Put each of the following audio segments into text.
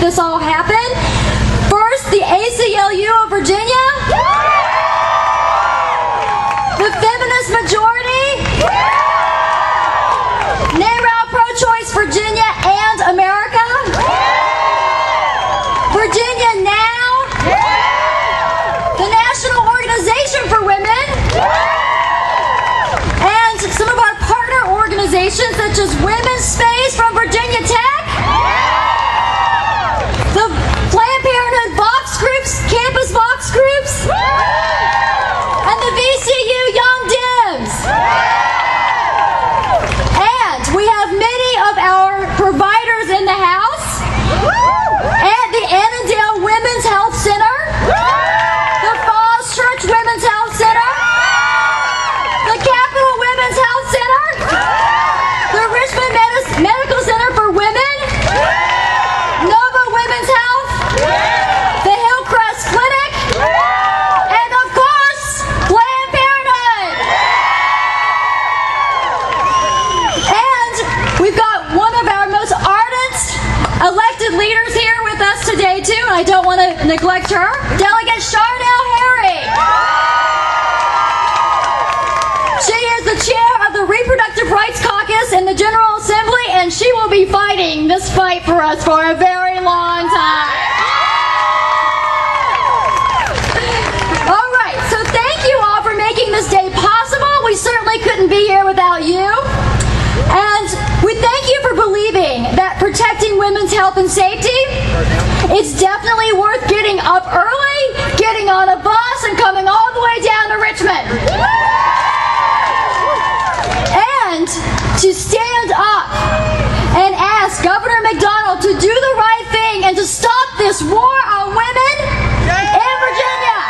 this all happen. First, the ACLU of Virginia, the feminist majority, NARAL Pro-Choice Virginia and America, Virginia Now, the National Organization for Women, and some of our partner organizations such as Women's Space from Virginia Tech, the Planned Parenthood Vox Groups, Campus Vox Groups, and the VCU Young Dems. And we have many of our providers in the house, and the Annandale Women's Health Center, the Falls Church Women's Health Center, the Capital Women's Health Center, the Richmond Medical Center for Women, Nova Women's Health, the Hillcrest Clinic, and of course, Planned Parenthood. And we've got one of our most ardent elected leaders here with us today too, and I don't want to neglect her, Delegate Charnel Harry. She is the chair of the Reproductive Rights Caucus in the General Assembly, and she will be fighting this fight for us for a very long time. All right, so thank you all for making this day possible. We certainly couldn't be here without you. And we thank you for believing that protecting women's health and safety, it's definitely worth getting up early, getting on a bus, and coming all the way down to Richmond. And to stand up and ask Governor McDonnell to do the right thing and to stop this war on women in Virginia.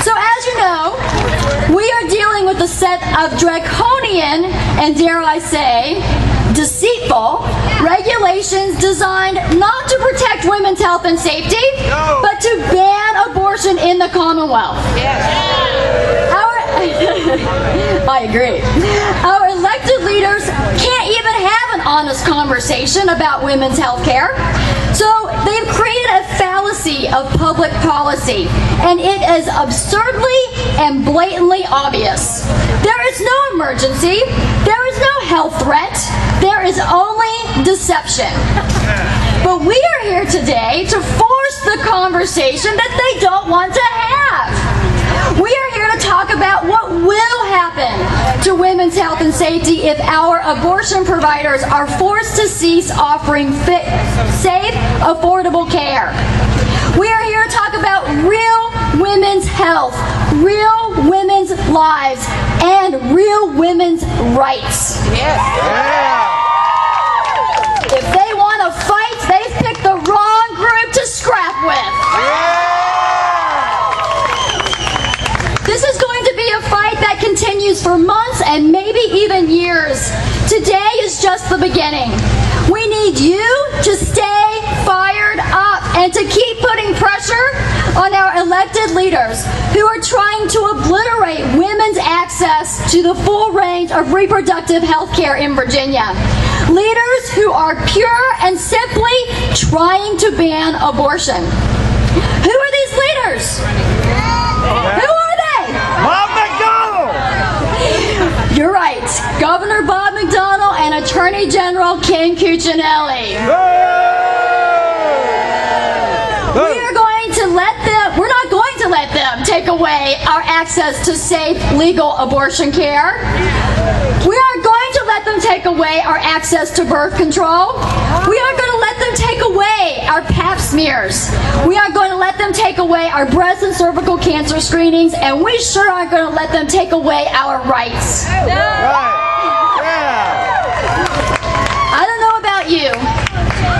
So as you know, we are dealing with a set of draconian and, dare I say, deceitful regulations designed not to protect women's health and safety, but to ban abortion in the Commonwealth. I agree. Our elected leaders can't even have an honest conversation about women's health care. So they've created a fallacy of public policy, and it is absurdly and blatantly obvious. There is no emergency. There is no health threat. There is only deception. But we are here today to force the conversation that they don't want to have. We are here to talk about what will happen to women's health and safety if our abortion providers are forced to cease offering safe, affordable care. We are here to talk about real women's health, real women's lives, and real women's rights. If they want to fight, they've picked the wrong group to scrap with. This is going to be a fight that continues for months and maybe even years. Today is just the beginning. We need you to stay fired up and to keep putting pressure on our elected leaders who are trying to obliterate women's access to the full range of reproductive health care in Virginia. Leaders who are pure and simply trying to ban abortion. Who are these leaders? Who are they? Bob McDonnell! You're right. Governor Bob McDonnell and Attorney General Ken Cuccinelli. We're not going to let them take away our access to safe, legal abortion care. We aren't going to let them take away our access to birth control. We aren't going to let them take away our pap smears. We aren't going to let them take away our breast and cervical cancer screenings, and we sure aren't going to let them take away our rights. I don't know about you,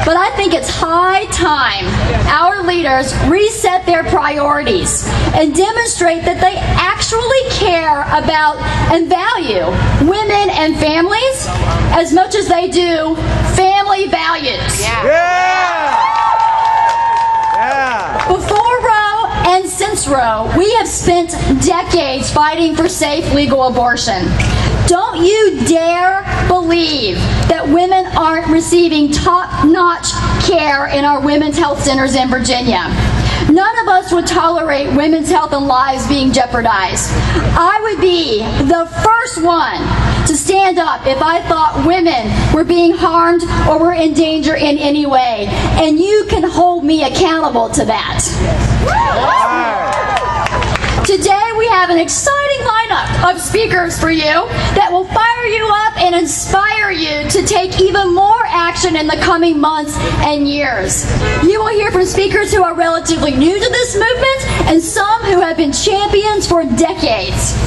but I think it's high time our leaders reset their priorities and demonstrate that they actually care about and value women and families as much as they do family values. Before Roe and since Roe, we have spent decades fighting for safe legal abortion. Don't you dare believe that women aren't receiving top-notch care in our women's health centers in Virginia. None of us would tolerate women's health and lives being jeopardized. I would be the first one to stand up if I thought women were being harmed or were in danger in any way. And you can hold me accountable to that. Today we have an exciting lineup of speakers for you that will fire you up and inspire you to take even more action in the coming months and years. You will hear from speakers who are relatively new to this movement and some who have been champions for decades.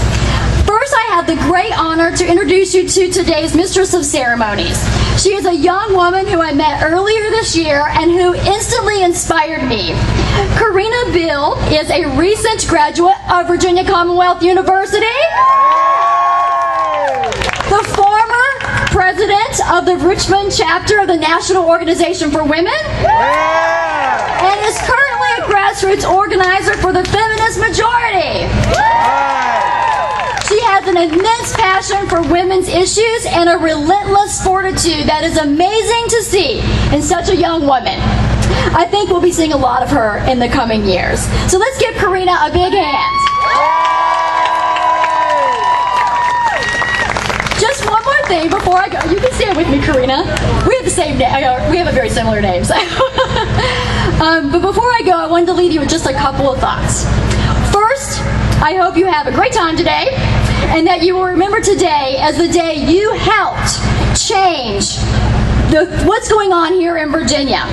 First, I have the great honor to introduce you to today's Mistress of Ceremonies. She is a young woman who I met earlier this year and who instantly inspired me. Karina Bill is a recent graduate of Virginia Commonwealth University, the former president of the Richmond chapter of the National Organization for Women, and is currently a grassroots organizer for the feminist majority. She has an immense passion for women's issues and a relentless fortitude that is amazing to see in such a young woman. I think we'll be seeing a lot of her in the coming years. So let's give Karina a big hand. Just one more thing before I go. You can stand with me, Karina. We have the same name. We have a very similar names. But before I go, I wanted to leave you with just a couple of thoughts. First, I hope you have a great time today, and that you will remember today as the day you helped change what's going on here in Virginia.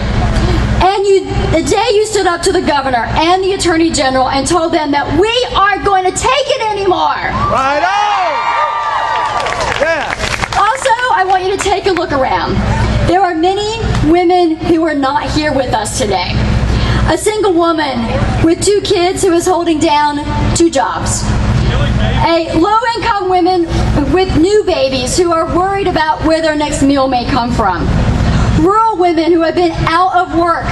And the day you stood up to the governor and the attorney general and told them that we aren't going to take it anymore. Right on! Yeah. Also, I want you to take a look around. There are many women who are not here with us today. A single woman with 2 kids who is holding down 2 jobs. A low-income woman with new babies who are worried about where their next meal may come from. Rural women who have been out of work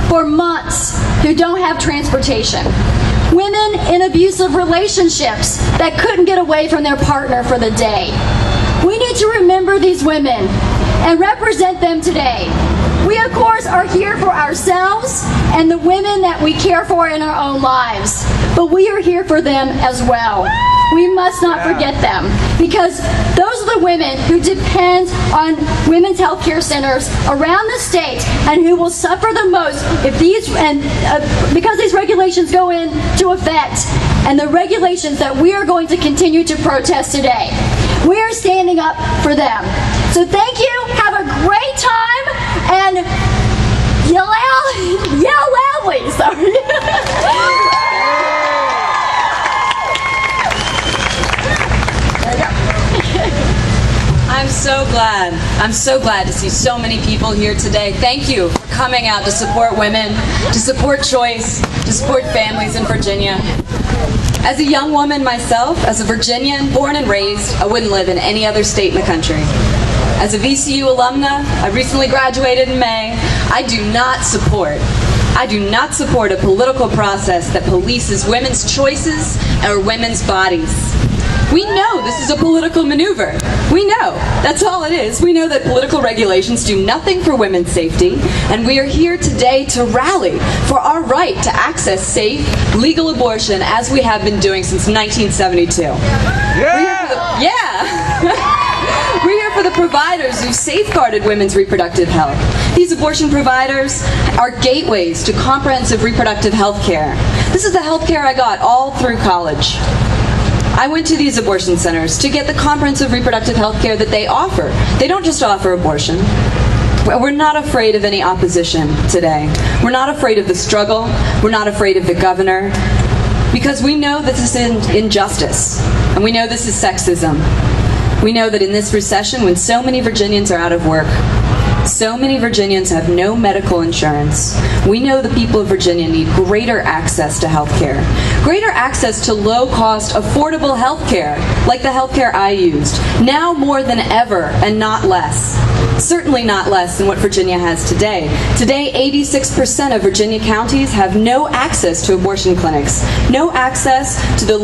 for months who don't have transportation. Women in abusive relationships that couldn't get away from their partner for the day. We need to remember these women and represent them today. We, of course, are here for ourselves and the women that we care for in our own lives, but we are here for them as well. We must not forget them, because those are the women who depend on women's health care centers around the state and who will suffer the most if because these regulations go into effect, and the regulations that we are going to continue to protest today. We are standing up for them. So thank you, have a great time, and yell loudly, sorry. I'm so glad to see so many people here today. Thank you for coming out to support women, to support choice, to support families in Virginia. As a young woman myself, as a Virginian, born and raised, I wouldn't live in any other state in the country. As a VCU alumna, I recently graduated in May. I do not support a political process that polices women's choices or women's bodies. We know this is a political maneuver. We know. That's all it is. We know that political regulations do nothing for women's safety, and we are here today to rally for our right to access safe, legal abortion as we have been doing since 1972. We're here for the providers who safeguarded women's reproductive health. These abortion providers are gateways to comprehensive reproductive health care. This is the health care I got all through college. I went to these abortion centers to get the comprehensive reproductive health care that they offer. They don't just offer abortion. We're not afraid of any opposition today. We're not afraid of the struggle. We're not afraid of the governor, because we know this is injustice, and we know this is sexism. We know that in this recession, when so many Virginians are out of work, so many Virginians have no medical insurance, we know the people of Virginia need greater access to health care. Greater access to low-cost, affordable health care, like the health care I used, now more than ever, and not less. Certainly not less than what Virginia has today. Today, 86% of Virginia counties have no access to abortion clinics, no access to the